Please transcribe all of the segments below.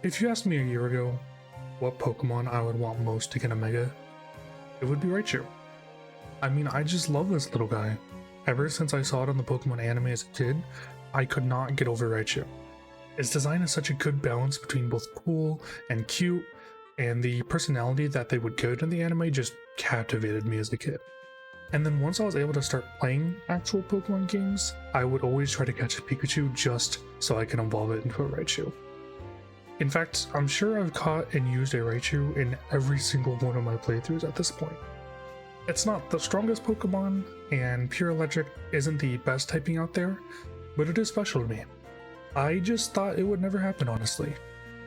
If you asked me a year ago what Pokemon I would want most to get a Mega, it would be Raichu. I mean, I just love this little guy. Ever since I saw it on the Pokemon anime as a kid, I could not get over Raichu. Its design is such a good balance between both cool and cute, and the personality that they would give in the anime just captivated me as a kid. And then once I was able to start playing actual Pokemon games, I would always try to catch a Pikachu just so I can evolve it into a Raichu. In fact, I'm sure I've caught and used a Raichu in every single one of my playthroughs at this point. It's not the strongest Pokemon, and Pure Electric isn't the best typing out there, but it is special to me. I just thought it would never happen, honestly.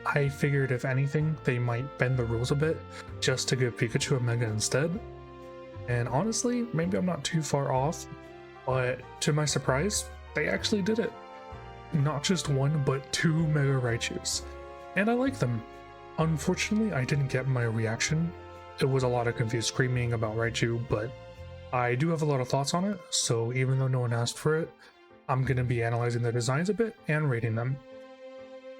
I figured if anything, they might bend the rules a bit just to give Pikachu a Mega instead. And honestly, maybe I'm not too far off, but to my surprise, they actually did it. Not just one, but 2 Mega Raichus. And I like them. Unfortunately, I didn't get my reaction. It was a lot of confused screaming about Raichu, but I do have a lot of thoughts on it, so even though no one asked for it, I'm going to be analyzing the designs a bit and rating them.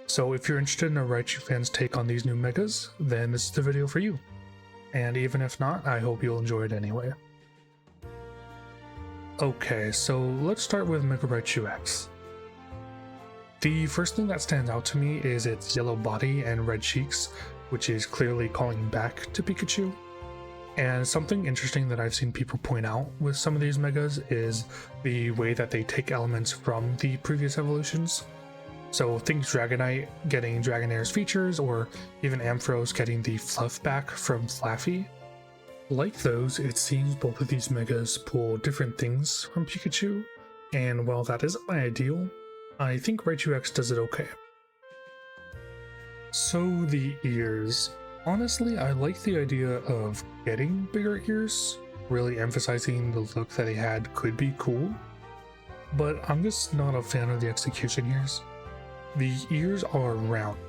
So if you're interested in a Raichu fan's take on these new Megas, then this is the video for you. And even if not, I hope you'll enjoy it anyway. Okay, so let's start with Mega Raichu X. The first thing that stands out to me is its yellow body and red cheeks, which is clearly calling back to Pikachu. And something interesting that I've seen people point out with some of these Megas is the way that they take elements from the previous evolutions. So think Dragonite getting Dragonair's features, or even Ampharos getting the fluff back from Flaffy. Like those, it seems both of these Megas pull different things from Pikachu, and while that isn't my ideal, I think Raichu X does it okay. So the ears. Honestly, I like the idea of getting bigger ears, really emphasizing the look that they had could be cool, but I'm just not a fan of the execution here. The ears are round,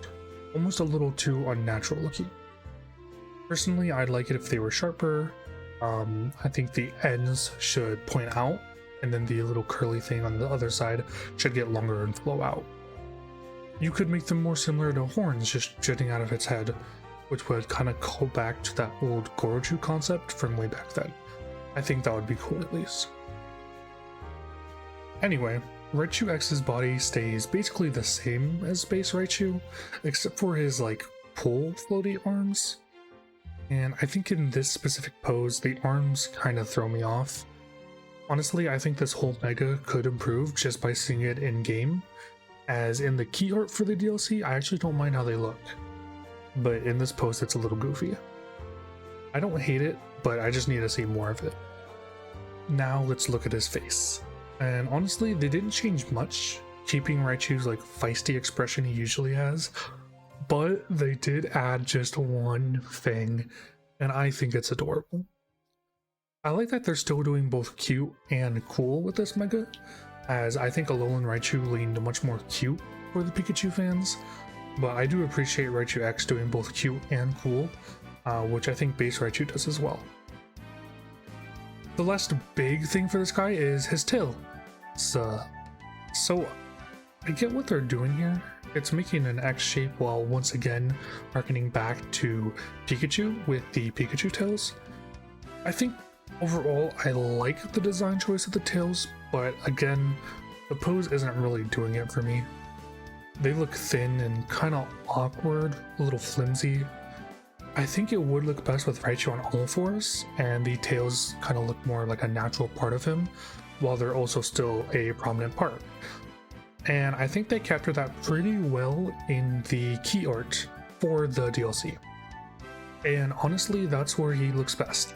almost a little too unnatural looking. Personally, I'd like it if they were sharper. I think the ends should point out, and then the little curly thing on the other side should get longer and flow out. You could make them more similar to horns just jutting out of its head, which would kind of call back to that old Gorochu concept from way back then. I think that would be cool at least. Anyway, Raichu X's body stays basically the same as base Raichu, except for his pull floaty arms. And I think in this specific pose, the arms kind of throw me off. Honestly, I think this whole Mega could improve just by seeing it in game, as in the key art for the DLC, I actually don't mind how they look. But in this pose, it's a little goofy. I don't hate it, but I just need to see more of it. Now let's look at his face. And honestly, they didn't change much, keeping Raichu's feisty expression he usually has, but they did add just one thing, and I think it's adorable. I like that they're still doing both cute and cool with this Mega, as I think Alolan Raichu leaned much more cute for the Pikachu fans, but I do appreciate Raichu X doing both cute and cool, which I think base Raichu does as well. The last big thing for this guy is his tail. So I get what they're doing here. It's making an X shape while once again harkening back to Pikachu with the Pikachu tails. I think overall I like the design choice of the tails, but again, the pose isn't really doing it for me. They look thin and kind of awkward, a little flimsy. I think it would look best with Raichu on all fours, and the tails kind of look more like a natural part of him, while they're also still a prominent part. And I think they captured that pretty well in the key art for the DLC. And honestly, that's where he looks best.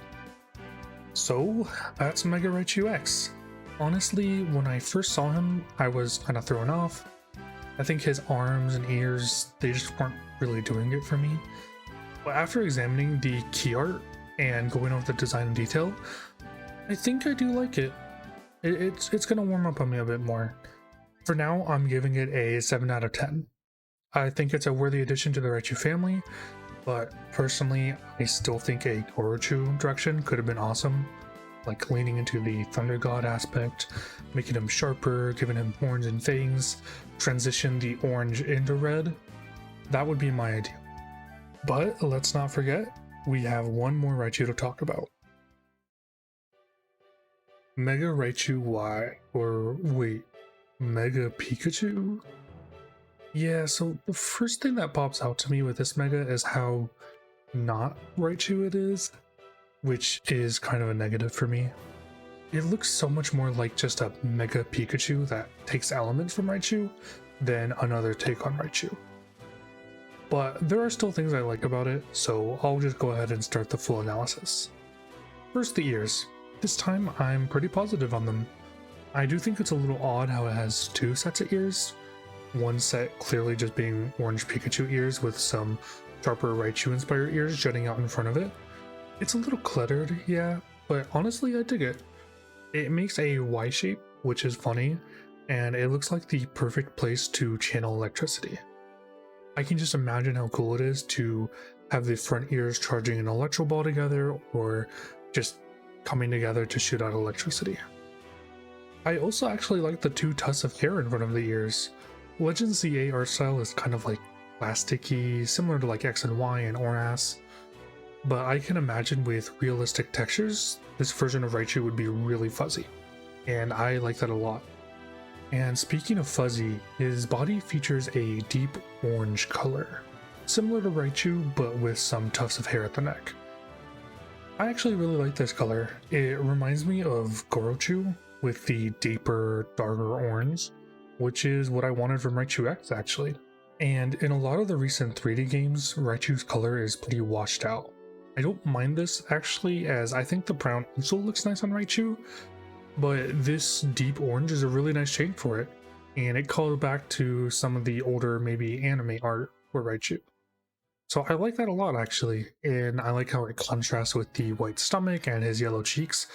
So that's Mega Raichu X. Honestly, when I first saw him, I was kind of thrown off. I think his arms and ears, they just weren't really doing it for me. But after examining the key art and going over the design in detail, I think I do like it. It's gonna warm up on me a bit more. For now, I'm giving it a 7 out of 10. I think it's a worthy addition to the Raichu family, but personally, I still think a Gorochu direction could have been awesome. Leaning into the Thunder God aspect, making him sharper, giving him horns and fangs, transition the orange into red. That would be my ideal. But let's not forget, we have one more Raichu to talk about. Mega Raichu Y, or wait, Mega Pikachu? Yeah, so the first thing that pops out to me with this Mega is how not Raichu it is, which is kind of a negative for me. It looks so much more like just a Mega Pikachu that takes elements from Raichu than another take on Raichu. But there are still things I like about it, so I'll just go ahead and start the full analysis. First, the ears. This time I'm pretty positive on them. I do think it's a little odd how it has two sets of ears. One set clearly just being orange Pikachu ears with some sharper Raichu inspired ears jutting out in front of it. It's a little cluttered, yeah, but honestly I dig it. It makes a Y shape, which is funny, and it looks like the perfect place to channel electricity. I can just imagine how cool it is to have the front ears charging an electro ball together or just coming together to shoot out electricity. I also actually like the two tufts of hair in front of the ears. Legends ZA art style is kind of like plasticky, similar to like X and Y and Oras, but I can imagine with realistic textures, this version of Raichu would be really fuzzy, and I like that a lot. And speaking of fuzzy, his body features a deep orange color, similar to Raichu but with some tufts of hair at the neck. I actually really like this color. It reminds me of Gorochu with the deeper, darker orange, which is what I wanted from Raichu X actually. And in a lot of the recent 3D games, Raichu's color is pretty washed out. I don't mind this actually, as I think the brown also looks nice on Raichu, but this deep orange is a really nice shade for it, and it calls back to some of the older maybe anime art for Raichu. So I like that a lot actually, and I like how it contrasts with the white stomach and his yellow cheeks.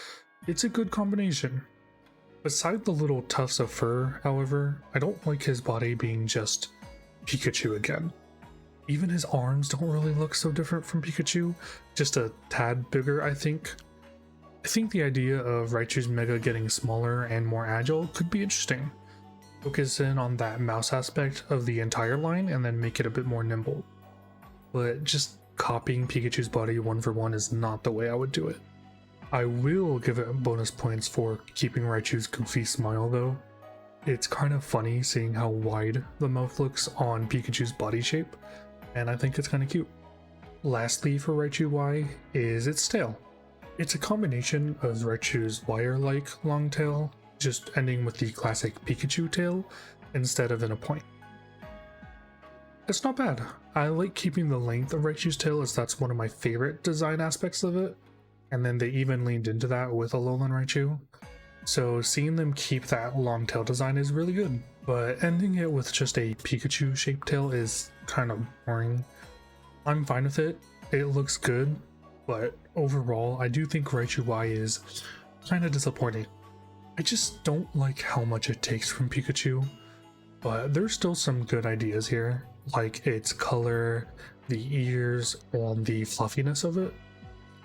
It's a good combination. Beside the little tufts of fur, however, I don't like his body being just Pikachu again. Even his arms don't really look so different from Pikachu, just a tad bigger I think. I think the idea of Raichu's Mega getting smaller and more agile could be interesting. Focus in on that mouse aspect of the entire line and then make it a bit more nimble. But just copying Pikachu's body one for one is not the way I would do it. I will give it bonus points for keeping Raichu's goofy smile though. It's kind of funny seeing how wide the mouth looks on Pikachu's body shape, and I think it's kind of cute. Lastly for Raichu Y is its tail. It's a combination of Raichu's wire-like long tail, just ending with the classic Pikachu tail instead of in a point. It's not bad. I like keeping the length of Raichu's tail as that's one of my favorite design aspects of it, and then they even leaned into that with Alolan Raichu. So seeing them keep that long tail design is really good, but ending it with just a Pikachu shaped tail is kind of boring. I'm fine with it, it looks good, but overall I do think Raichu Y is kind of disappointing. I just don't like how much it takes from Pikachu, but there's still some good ideas here, like its color, the ears, and the fluffiness of it.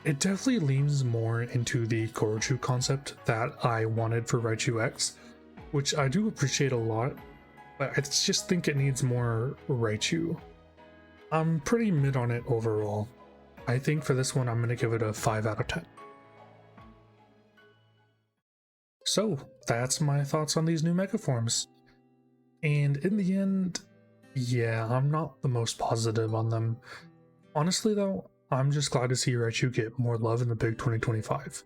It definitely leans more into the Gorochu concept that I wanted for Raichu X, which I do appreciate a lot, but I just think it needs more Raichu. I'm pretty mid on it overall. I think for this one I'm going to give it a 5 out of 10. So that's my thoughts on these new Mega Forms. And in the end, yeah, I'm not the most positive on them. Honestly though, I'm just glad to see Raichu get more love in the big 2025.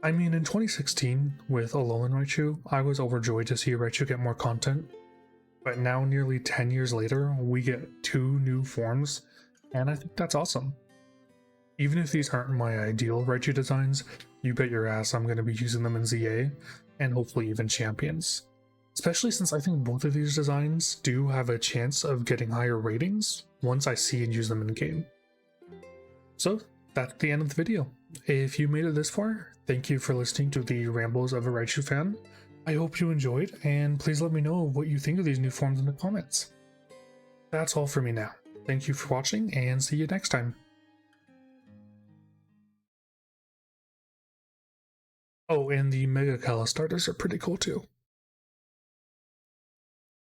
I mean, in 2016, with Alolan Raichu, I was overjoyed to see Raichu get more content, but now nearly 10 years later, we get 2 new forms, and I think that's awesome. Even if these aren't my ideal Raichu designs, you bet your ass I'm going to be using them in ZA, and hopefully even Champions. Especially since I think both of these designs do have a chance of getting higher ratings once I see and use them in game. So that's the end of the video. If you made it this far, thank you for listening to the rambles of a Raichu fan. I hope you enjoyed, and please let me know what you think of these new forms in the comments. That's all for me now. Thank you for watching, and see you next time. Oh, and the Mega Cala starters are pretty cool too.